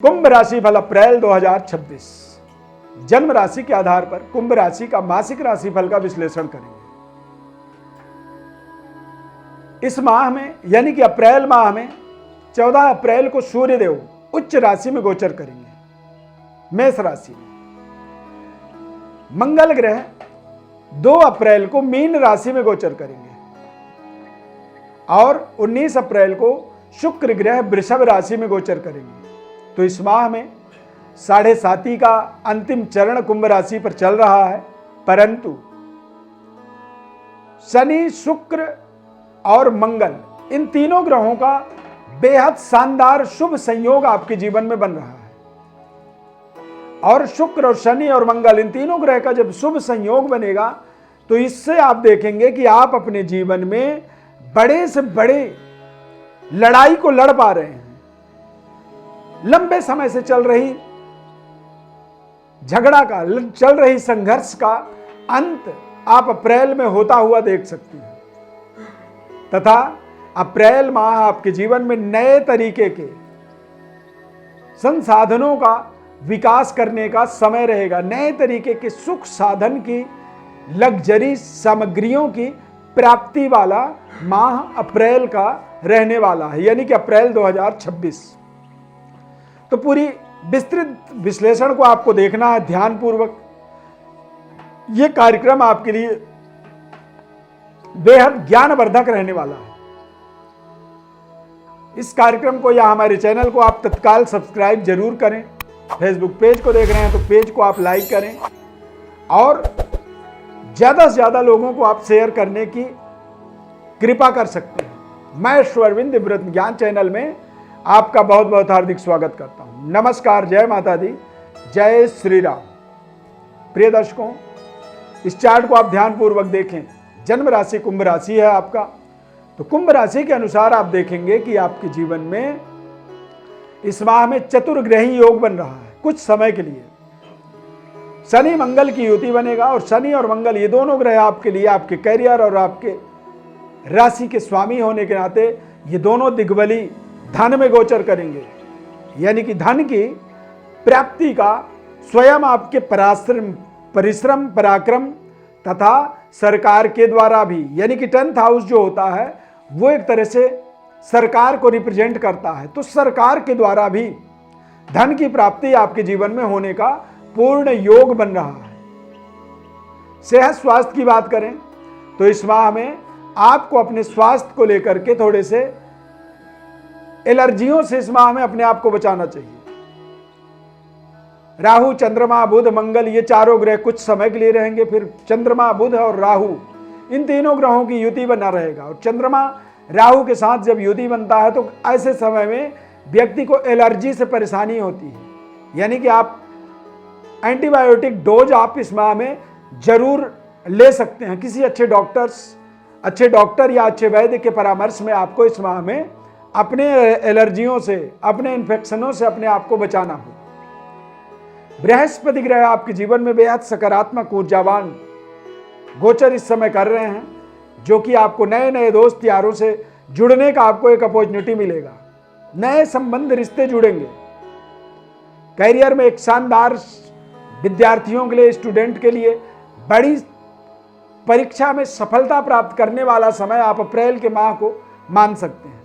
कुंभ राशि फल अप्रैल 2026 जन्म राशि के आधार पर कुंभ राशि का मासिक राशि फल का विश्लेषण करेंगे। इस माह में यानी कि अप्रैल माह में 14 अप्रैल को सूर्यदेव उच्च राशि में गोचर करेंगे, मेष राशि में। मंगल ग्रह 2 अप्रैल को मीन राशि में गोचर करेंगे और 19 अप्रैल को शुक्र ग्रह वृषभ राशि में गोचर करेंगे। तो इस माह में 7.5 का अंतिम चरण कुंभ राशि पर चल रहा है, परंतु शनि, शुक्र और मंगल इन तीनों ग्रहों का बेहद शानदार शुभ संयोग आपके जीवन में बन रहा है। और शुक्र और शनि और मंगल इन तीनों ग्रह का जब शुभ संयोग बनेगा तो इससे आप देखेंगे कि आप अपने जीवन में बड़े से बड़े लड़ाई को लड़ पा रहे हैं। लंबे समय से चल रही झगड़ा का, चल रही संघर्ष का अंत आप अप्रैल में होता हुआ देख सकते हैं तथा अप्रैल माह आपके जीवन में नए तरीके के संसाधनों का विकास करने का समय रहेगा। नए तरीके के सुख साधन की, लग्जरी सामग्रियों की प्राप्ति वाला माह अप्रैल का रहने वाला है, यानी कि अप्रैल 2026। तो पूरी विस्तृत विश्लेषण को आपको देखना है ध्यानपूर्वक। यह कार्यक्रम आपके लिए बेहद ज्ञानवर्धक रहने वाला है। इस कार्यक्रम को या हमारे चैनल को आप तत्काल सब्सक्राइब जरूर करें। फेसबुक पेज को देख रहे हैं तो पेज को आप लाइक करें और ज्यादा से ज्यादा लोगों को आप शेयर करने की कृपा कर सकते हैं। मैं ईश्वरविंद व्रत ज्ञान चैनल में आपका बहुत बहुत हार्दिक स्वागत करता हूं। नमस्कार, जय माता दी, जय श्री राम। प्रिय दर्शकों, इस चार्ट को आप ध्यानपूर्वक देखें। जन्म राशि कुंभ राशि है आपका। तो कुंभ राशि के अनुसार आप देखेंगे कि आपके जीवन में इस माह में चतुर्ग्रही योग बन रहा है कुछ समय के लिए। शनि मंगल की युति बनेगा और शनि और मंगल ये दोनों ग्रह आपके लिए, आपके करियर और आपके राशि के स्वामी होने के नाते ये दोनों दिग्बली धन में गोचर करेंगे, यानी कि धन की प्राप्ति का स्वयं आपके परिश्रम पराक्रम तथा सरकार के द्वारा भी, यानी कि 10th हाउस जो होता है वो एक तरह से सरकार को रिप्रेजेंट करता है। तो सरकार के द्वारा भी धन की प्राप्ति आपके जीवन में होने का पूर्ण योग बन रहा है। सेहत स्वास्थ्य की बात करें तो इस माह में आपको अपने स्वास्थ्य को लेकर के थोड़े से एलर्जियों से इस माह में अपने आप को बचाना चाहिए। राहु, चंद्रमा, बुध, मंगल ये चारों ग्रह कुछ समय के लिए रहेंगे, फिर चंद्रमा, बुध और राहु इन तीनों ग्रहों की युति बना रहेगा। और चंद्रमा राहु के साथ जब युति बनता है तो ऐसे समय में व्यक्ति को एलर्जी से परेशानी होती है, यानी कि आप एंटीबायोटिक डोज आप इस माह में जरूर ले सकते हैं। किसी अच्छे डॉक्टर या अच्छे वैद्य के परामर्श में आपको इस माह में अपने एलर्जियों से, अपने इन्फेक्शनों से अपने आप को बचाना हो। बृहस्पति ग्रह आपके जीवन में बेहद सकारात्मक ऊर्जावान गोचर इस समय कर रहे हैं, जो कि आपको नए नए दोस्त यारों से जुड़ने का आपको एक अपॉर्चुनिटी मिलेगा। नए संबंध, रिश्ते जुड़ेंगे। करियर में एक शानदार, विद्यार्थियों के लिए, स्टूडेंट के लिए बड़ी परीक्षा में सफलता प्राप्त करने वाला समय आप अप्रैल के माह को मान सकते हैं।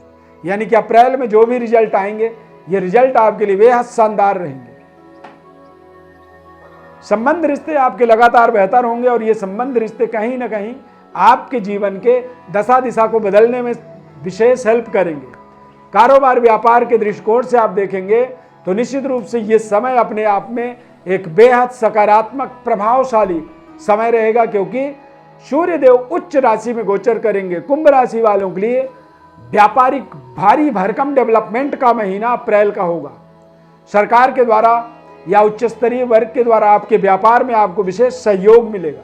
यानी कि अप्रैल में जो भी रिजल्ट आएंगे ये रिजल्ट आपके लिए बेहद शानदार रहेंगे। संबंध रिश्ते आपके लगातार बेहतर होंगे और ये संबंध रिश्ते कहीं ना कहीं आपके जीवन के दशा दिशा को बदलने में विशेष हेल्प करेंगे। कारोबार व्यापार के दृष्टिकोण से आप देखेंगे तो निश्चित रूप से ये समय अपने आप में एक बेहद सकारात्मक प्रभावशाली समय रहेगा, क्योंकि सूर्यदेव उच्च राशि में गोचर करेंगे। कुंभ राशि वालों के लिए व्यापारिक भारी भरकम डेवलपमेंट का महीना अप्रैल का होगा। सरकार के द्वारा या उच्च स्तरीय वर्ग के द्वारा आपके व्यापार में आपको विशेष सहयोग मिलेगा।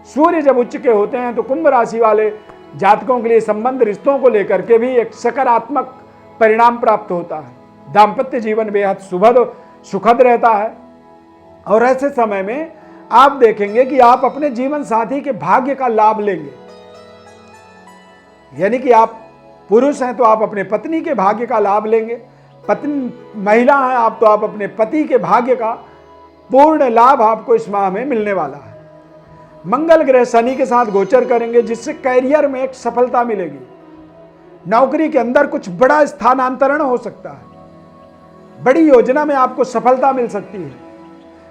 सूर्य जब उच्च के होते हैं तो कुंभ राशि वाले जातकों के लिए संबंध रिश्तों को लेकर के भी एक सकारात्मक परिणाम प्राप्त होता है। दाम्पत्य जीवन बेहद सुखद रहता है और ऐसे समय में आप देखेंगे कि आप अपने जीवन साथी के भाग्य का लाभ लेंगे। यानी कि आप पुरुष हैं तो आप अपने पत्नी के भाग्य का लाभ लेंगे, पत्नी महिला हैं आप तो आप अपने पति के भाग्य का पूर्ण लाभ आपको इस माह में मिलने वाला है। मंगल ग्रह शनि के साथ गोचर करेंगे, जिससे कैरियर में एक सफलता मिलेगी। नौकरी के अंदर कुछ बड़ा स्थानांतरण हो सकता है, बड़ी योजना में आपको सफलता मिल सकती है।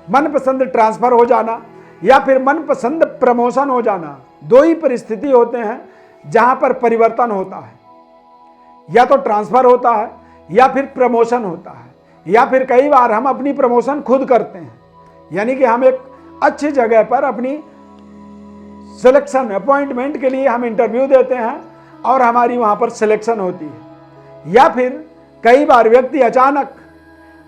मनपसंद ट्रांसफर हो जाना या फिर मनपसंद प्रमोशन हो जाना, दो ही परिस्थिति होते हैं जहां पर परिवर्तन होता है। या तो ट्रांसफर होता है या फिर प्रमोशन होता है, या फिर कई बार हम अपनी प्रमोशन खुद करते हैं, यानी कि हम एक अच्छी जगह पर अपनी सिलेक्शन अपॉइंटमेंट के लिए हम इंटरव्यू देते हैं और हमारी वहां पर सिलेक्शन होती है। या फिर कई बार व्यक्ति अचानक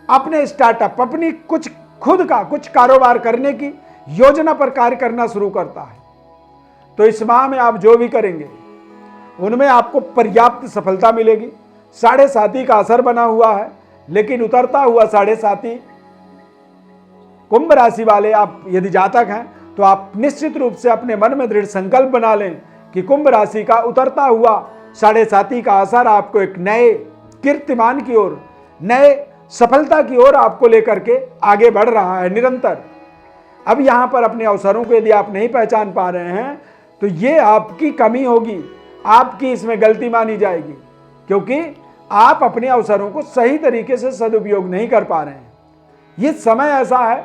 अपने स्टार्टअप, अपनी कुछ खुद का कुछ कारोबार करने की योजना पर कार्य करना शुरू करता है। तो इस माह में आप जो भी करेंगे उनमें आपको पर्याप्त सफलता मिलेगी। 7.5 का असर बना हुआ है, लेकिन उतरता हुआ 7.5 कुंभ राशि वाले आप यदि जातक हैं तो आप निश्चित रूप से अपने मन में दृढ़ संकल्प बना लें कि कुंभ राशि का उतरता हुआ 7.5 का असर आपको एक नए कीर्तिमान की ओर, नए सफलता की ओर आपको लेकर के आगे बढ़ रहा है निरंतर। अब यहां पर अपने अवसरों को यदि आप नहीं पहचान पा रहे हैं तो ये आपकी कमी होगी, आपकी इसमें गलती मानी जाएगी, क्योंकि आप अपने अवसरों को सही तरीके से सदुपयोग नहीं कर पा रहे हैं। ये समय ऐसा है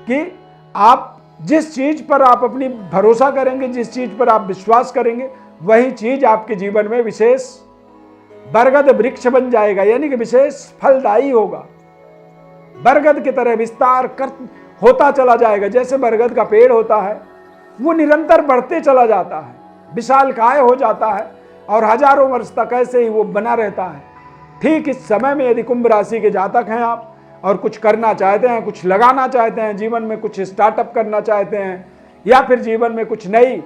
कि आप जिस चीज पर आप अपनी भरोसा करेंगे, जिस चीज पर आप विश्वास करेंगे, वही चीज आपके जीवन में विशेष बरगद वृक्ष बन जाएगा, यानी कि विशेष फलदायी होगा। बरगद की तरह विस्तार होता चला जाएगा। जैसे बरगद का पेड़ होता है वो निरंतर बढ़ते चला जाता है, विशालकाय हो जाता है और हजारों वर्ष तक ऐसे ही वो बना रहता है। ठीक इस समय में यदि कुंभ राशि के जातक हैं आप और कुछ करना चाहते हैं, कुछ लगाना चाहते हैं, जीवन में कुछ स्टार्टअप करना चाहते हैं, या फिर जीवन में कुछ नई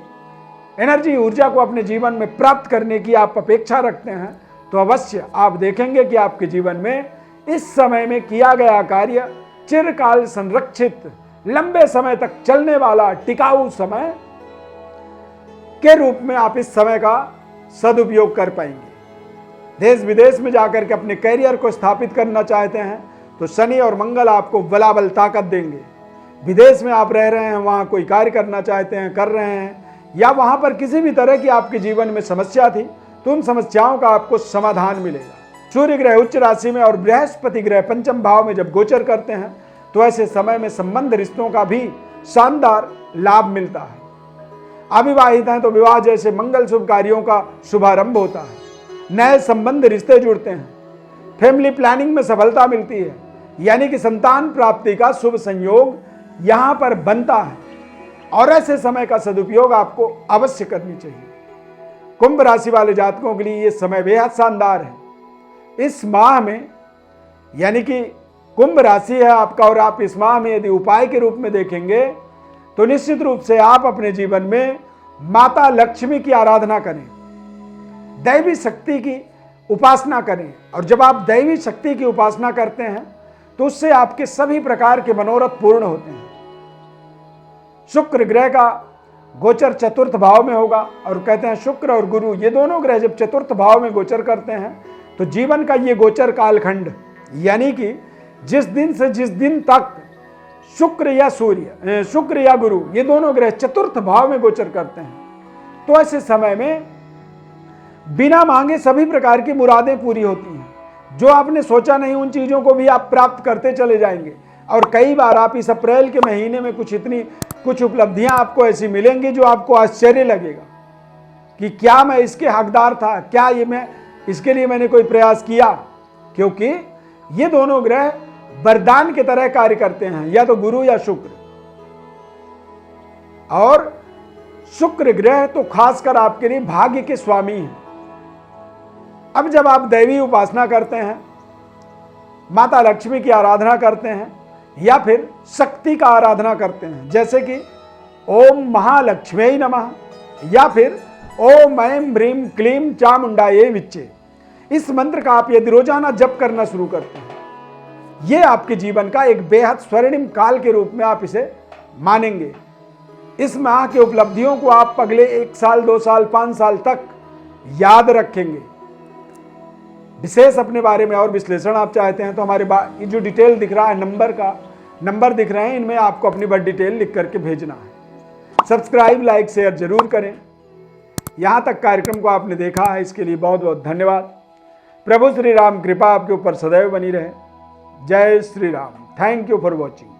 एनर्जी ऊर्जा को अपने जीवन में प्राप्त करने की आप अपेक्षा रखते हैं, तो अवश्य आप देखेंगे कि आपके जीवन में इस समय में किया गया कार्य चिरकाल संरक्षित, लंबे समय तक चलने वाला टिकाऊ समय के रूप में आप इस समय का सदुपयोग कर पाएंगे। देश विदेश में जाकर के अपने कैरियर को स्थापित करना चाहते हैं तो शनि और मंगल आपको बलाबल ताकत देंगे। विदेश में आप रह रहे हैं, वहां कोई कार्य करना चाहते हैं, कर रहे हैं, या वहां पर किसी भी तरह की आपके जीवन में समस्या थी तो उन समस्याओं का आपको समाधान मिलेगा। सूर्य ग्रह उच्च राशि में और बृहस्पति ग्रह पंचम भाव में जब गोचर करते हैं तो ऐसे समय में संबंध रिश्तों का भी शानदार लाभ मिलता है। अविवाहित हैं तो विवाह जैसे मंगल शुभ कार्यों का शुभारंभ होता है, नए संबंध रिश्ते जुड़ते हैं, फैमिली प्लानिंग में सफलता मिलती है, यानी कि संतान प्राप्ति का शुभ संयोग यहां पर बनता है और ऐसे समय का सदुपयोग आपको अवश्य करनी चाहिए। कुंभ राशि वाले जातकों के लिए यह समय बेहद शानदार है। इस माह में, यानी कि कुंभ राशि है आपका, और आप इस माह में यदि उपाय के रूप में देखेंगे तो निश्चित रूप से आप अपने जीवन में माता लक्ष्मी की आराधना करें, दैवी शक्ति की उपासना करें। और जब आप दैवी शक्ति की उपासना करते हैं तो उससे आपके सभी प्रकार के मनोरथ पूर्ण होते हैं। शुक्र ग्रह का गोचर चतुर्थ भाव में होगा और कहते हैं शुक्र और गुरु ये दोनों ग्रह जब चतुर्थ भाव में गोचर करते हैं तो जीवन का ये गोचर कालखंड, यानी कि जिस दिन से जिस दिन तक शुक्र या सूर्य, शुक्र या गुरु ये दोनों ग्रह चतुर्थ भाव में गोचर करते हैं, तो ऐसे समय में बिना मांगे सभी प्रकार की मुरादें पूरी होती हैं। जो आपने सोचा नहीं उन चीजों को भी आप प्राप्त करते चले जाएंगे। और कई बार आप इस अप्रैल के महीने में कुछ उपलब्धियां आपको ऐसी मिलेंगी जो आपको आश्चर्य लगेगा कि क्या मैं इसके हकदार था, क्या ये मैं इसके लिए मैंने कोई प्रयास किया, क्योंकि ये दोनों ग्रह वरदान की तरह कार्य करते हैं, या तो गुरु या शुक्र। और शुक्र ग्रह तो खासकर आपके लिए भाग्य के स्वामी हैं। अब जब आप दैवी उपासना करते हैं, माता लक्ष्मी की आराधना करते हैं या फिर शक्ति का आराधना करते हैं, जैसे कि ओम महालक्ष्मी नमः या फिर ओम ऐं ह्रीं क्लीं चामुंडायै विच्चे, इस मंत्र का आप यदि रोजाना जप करना शुरू करते हैं, ये आपके जीवन का एक बेहद स्वर्णिम काल के रूप में आप इसे मानेंगे। इस माह की उपलब्धियों को आप अगले 1 साल, 2 साल, 5 साल तक याद रखेंगे। विशेष अपने बारे में और विश्लेषण आप चाहते हैं तो हमारे ये जो डिटेल दिख रहा है नंबर दिख रहे हैं, इनमें आपको अपनी बड़ी डिटेल लिख करके भेजना है। सब्सक्राइब, लाइक, शेयर जरूर करें। यहाँ तक कार्यक्रम को आपने देखा है, इसके लिए बहुत बहुत धन्यवाद। प्रभु श्री राम कृपा आपके ऊपर सदैव बनी रहे। जय Shri Ram. Thank you for watching.